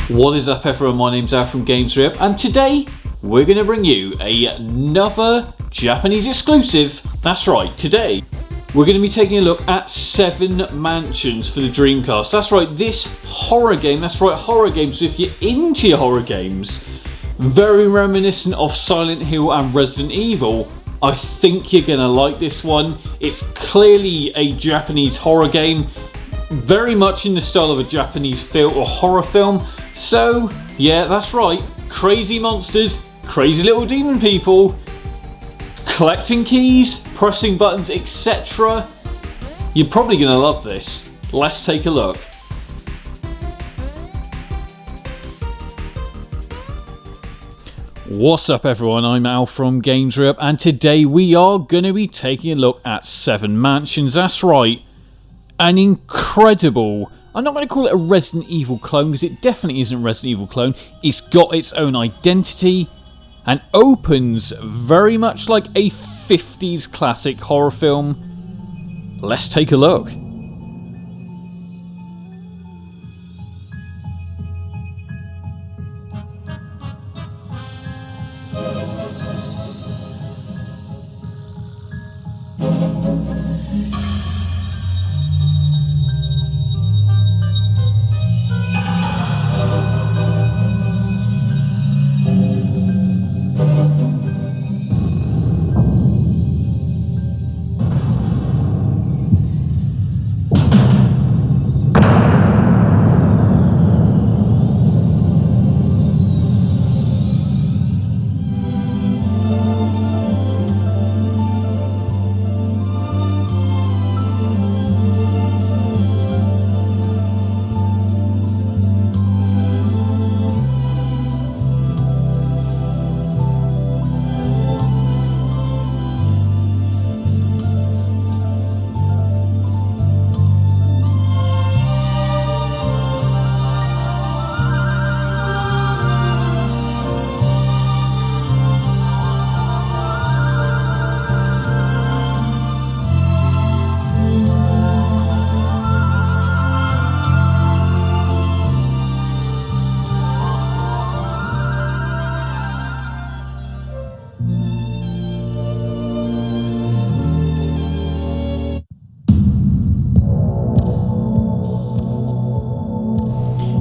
What is up everyone, my name's Al from GamesRip, and today we're going to bring you another Japanese exclusive. That's right, today we're going to be taking a look at 7 Mansions for the Dreamcast. That's right, this horror game, that's right, horror games. So if you're into your horror games, very reminiscent of Silent Hill and Resident Evil, I think you're going to like this one. It's clearly a Japanese horror game, very much in the style of a Japanese film or horror film. So yeah, that's right, crazy monsters, crazy little demon people, collecting keys, pressing buttons, etc. You're probably going to love this. Let's take a look. What's up everyone, I'm Al from GamesRip, and today we are going to be taking a look at 7 Mansions. That's right, an incredible, I'm not going to call it a Resident Evil clone because it definitely isn't a Resident Evil clone. It's got its own identity and opens very much like a 50s classic horror film. Let's take a look.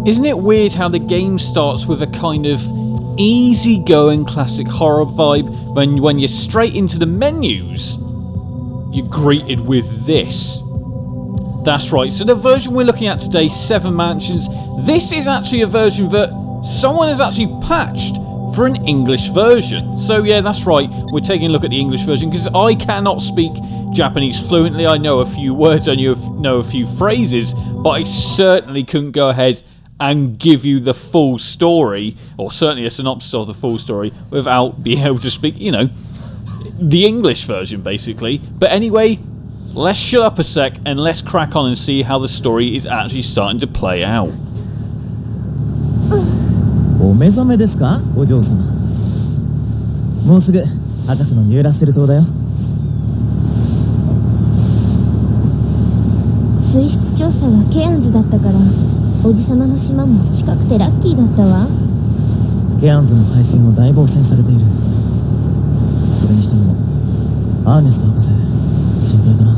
Isn't it weird how the game starts with a kind of easy-going classic horror vibe, when you're straight into the menus, you're greeted with this. That's right, so the version we're looking at today, 7 Mansions, this is actually a version that someone has actually patched for an English version. So yeah, that's right, we're taking a look at the English version because I cannot speak Japanese fluently. I know a few words, I know a few phrases, but I certainly couldn't go ahead and give you the full story, or certainly a synopsis of the full story, without being able to speak, you know, the English version basically. But anyway, let's shut up a sec and let's crack on and see how the story is actually starting to play out. お目覚めですか、お嬢様。もうすぐ博士のニューラッセル島だよ。水質調査がケアンズだったから、おじさまの島も近くてラッキーだったわ。ケアンズの海水もだいぶ汚染されている。それにしてもアーネスト博士、心配だな。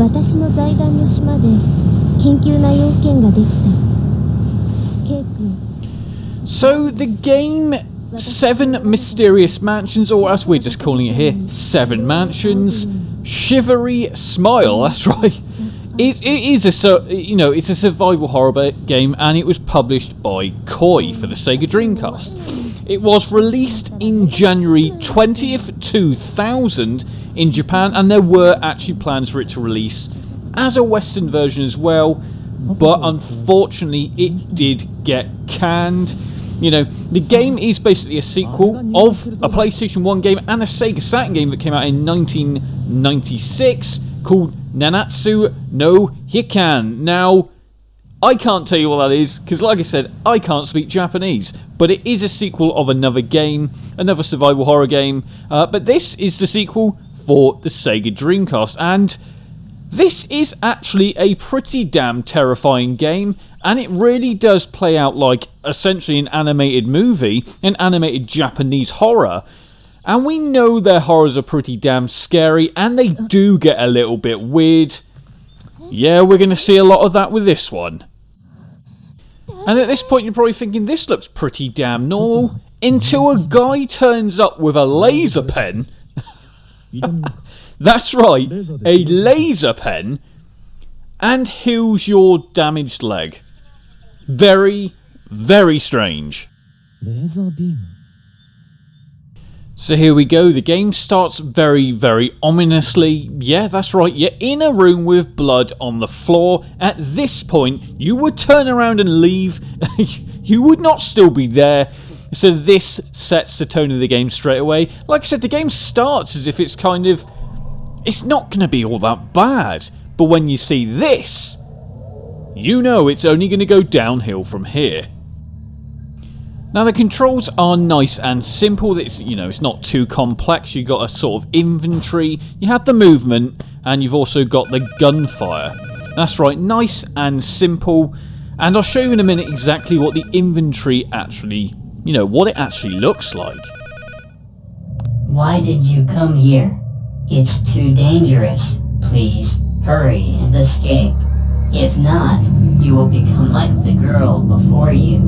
私の財団の島で緊急な要件ができた。ケイ君。So the game 7 Mysterious Mansions, or as we're just calling it here, 7 Mansions, Shivery Smile. That's right. It is it's a survival horror game, and it was published by Koei for the Sega Dreamcast. It was released in January 20th, 2000 in Japan, and there were actually plans for it to release as a Western version as well, but unfortunately it did get canned. You know, the game is basically a sequel of a PlayStation 1 game and a Sega Saturn game that came out in 1996 called Nanatsu no Hikan. Now, I can't tell you what that is, because like I said, I can't speak Japanese, but it is a sequel of another game, another survival horror game, but this is the sequel for the Sega Dreamcast, and This is actually a pretty damn terrifying game, and it really does play out like essentially an animated movie, an animated Japanese horror. And we know their horrors are pretty damn scary, and they do get a little bit weird. Yeah, we're going to see a lot of that with this one. And at this point you're probably thinking, this looks pretty damn normal, until a guy turns up with a laser pen. That's right, a laser pen, and heals your damaged leg. Very, very strange. レーザービーム So here we go, the game starts very, very ominously. Yeah, that's right, you're in a room with blood on the floor. At this point, you would turn around and leave. You would not still be there. So this sets the tone of the game straight away. Like I said, the game starts as if it's kind of... it's not going to be all that bad. But when you see this, you know it's only going to go downhill from here. Now the controls are nice and simple. It's, you know, it's not too complex. You've got a sort of inventory, you have the movement, and you've also got the gunfire. That's right, nice and simple. And I'll show you in a minute exactly what the inventory actually, you know, what it actually looks like. Why did you come here? It's too dangerous. Please, hurry and escape. If not, you will become like the girl before you.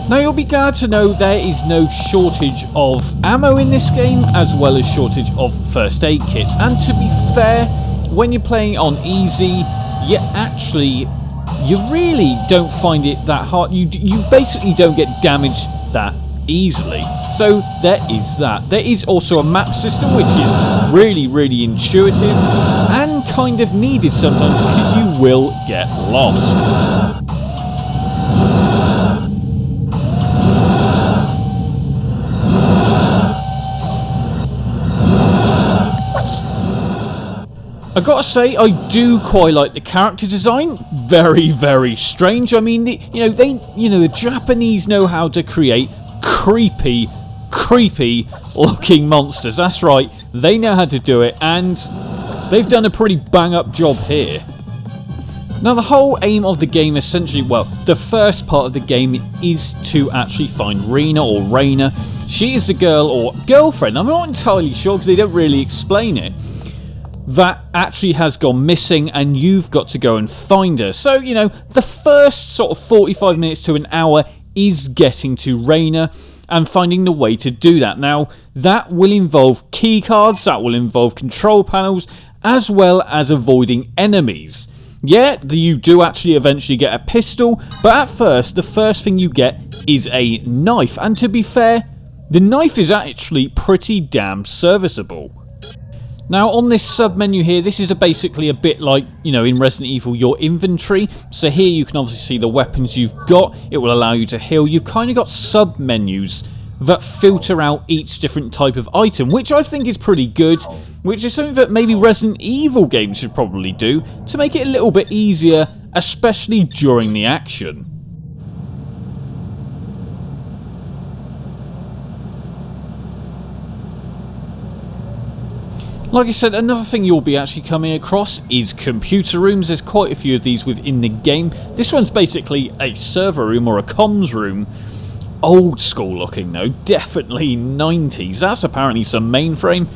Now you'll be glad to know there is no shortage of ammo in this game, as well as shortage of first aid kits. And to be fair, when you're playing on easy, you really don't find it that hard. You basically don't get damaged that easily. So there is that. There is also a map system which is really, really intuitive and kind of needed sometimes because you will get lost. I gotta say, I do quite like the character design. Very, very strange. I mean, the Japanese know how to create creepy looking monsters. That's right, they know how to do it, and they've done a pretty bang up job here. Now the whole aim of the game essentially, well, the first part of the game is to actually find Rena or Raina. She is the girl or girlfriend, I'm not entirely sure because they don't really explain it, that actually has gone missing, and you've got to go and find her. So, you know, the first sort of 45 minutes to an hour is getting to Raina and finding the way to do that. Now, that will involve keycards, that will involve control panels, as well as avoiding enemies. Yeah, you do actually eventually get a pistol, but at first, the first thing you get is a knife. And to be fair, the knife is actually pretty damn serviceable. Now on this sub-menu here, this is basically a bit like, you know, in Resident Evil, your inventory. So here you can obviously see the weapons you've got. It will allow you to heal. You've kind of got sub-menus that filter out each different type of item, which I think is pretty good, which is something that maybe Resident Evil games should probably do to make it a little bit easier, especially during the action. Like I said, another thing you'll be actually coming across is computer rooms. There's quite a few of these within the game. This one's basically a server room or a comms room. Old school looking though, definitely 90s. That's apparently some mainframe.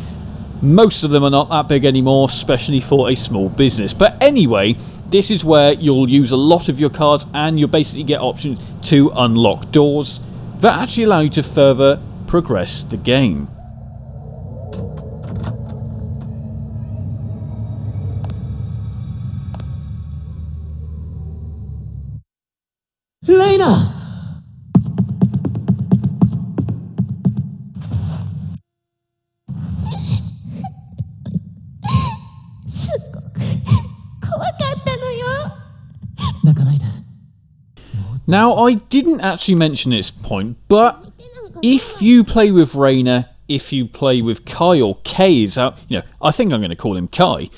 Most of them are not that big anymore, especially for a small business. But anyway, this is where you'll use a lot of your cards and you'll basically get options to unlock doors that actually allow you to further progress the game. Lena! 怖かったのよ。 泣かないで。 Now, I didn't actually mention this point, but if you play with Raina, if you play with Kai, or K is out, I think I'm going to call him Kai,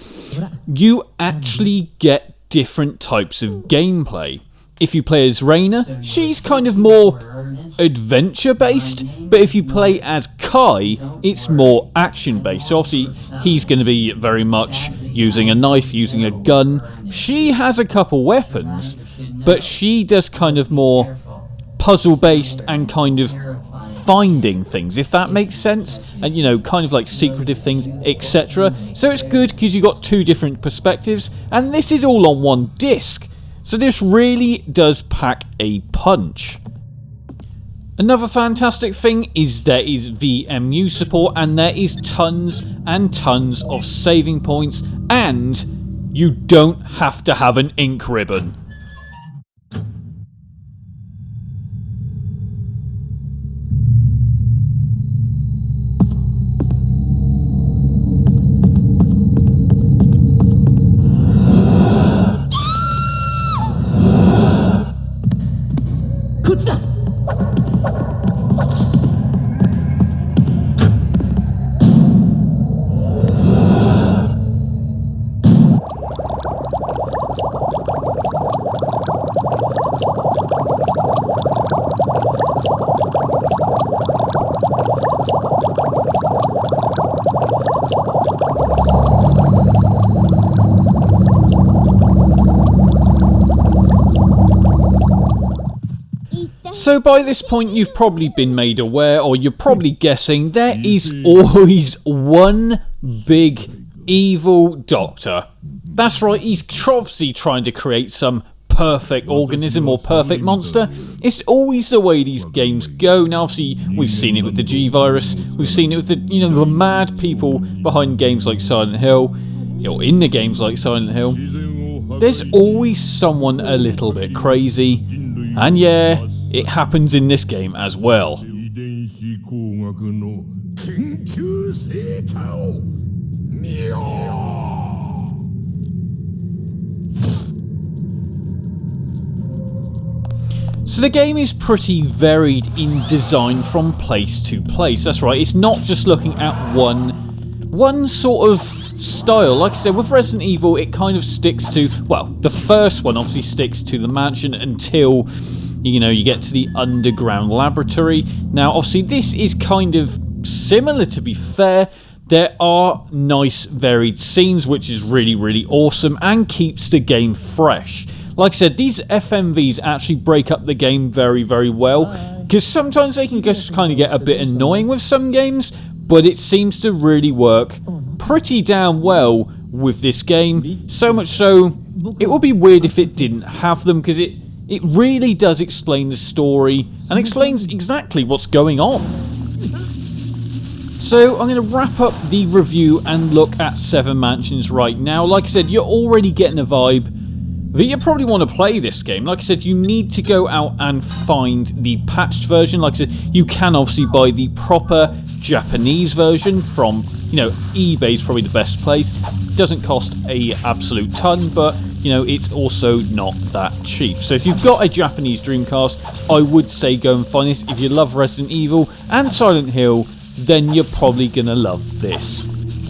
you actually get different types of gameplay. If you play as Reina, she's kind of more adventure-based, but if you play as Kai, it's more action-based. So obviously, he's going to be very much using a knife, using a gun. She has a couple weapons, but she does kind of more puzzle-based and kind of finding things, if that makes sense, and kind of like secretive things, etc. So it's good because you've got two different perspectives, and this is all on one disc. So this really does pack a punch. Another fantastic thing is there is VMU support, and there is tons and tons of saving points, and you don't have to have an ink ribbon. So by this point you've probably been made aware, or you're probably guessing, there is always one big evil doctor. That's right, he's obviously trying to create some perfect organism or perfect monster. It's always the way these games go. Now obviously we've seen it with the G-Virus, we've seen it with the mad people behind games like Silent Hill, or in the games like Silent Hill. There's always someone a little bit crazy, and yeah, it happens in this game as well. So the game is pretty varied in design from place to place. That's right, it's not just looking at one sort of style. Like I said, with Resident Evil, it kind of sticks to, well, the first one obviously sticks to the mansion until you get to the underground laboratory. Now obviously this is kind of similar, to be fair. There are nice varied scenes, which is really, really awesome and keeps the game fresh. Like I said, these FMVs actually break up the game very, very well, because sometimes they can just kind of get a bit annoying with some games, but it seems to really work pretty damn well with this game. So much so, it would be weird if it didn't have them, because it really does explain the story and explains exactly what's going on. So I'm going to wrap up the review and look at Seven Mansions right now. Like I said, you're already getting a vibe that you probably want to play this game. Like I said, you need to go out and find the patched version. Like I said, you can obviously buy the proper Japanese version from, eBay's probably the best place. It doesn't cost a absolute ton, but it's also not that cheap. So if you've got a Japanese Dreamcast, I would say go and find this. If you love Resident Evil and Silent Hill, then you're probably going to love this.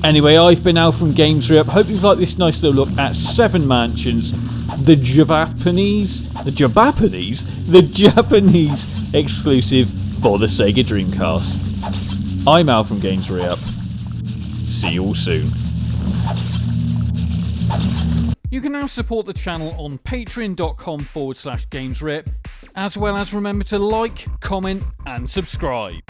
Anyway, I've been Al from Games Re-Up. Hope you've liked this nice little look at Seven Mansions, the Japanese exclusive for the Sega Dreamcast. I'm Al from Games Re-Up. See you all soon. You can now support the channel on patreon.com/GamesRep, as well as remember to like, comment and subscribe.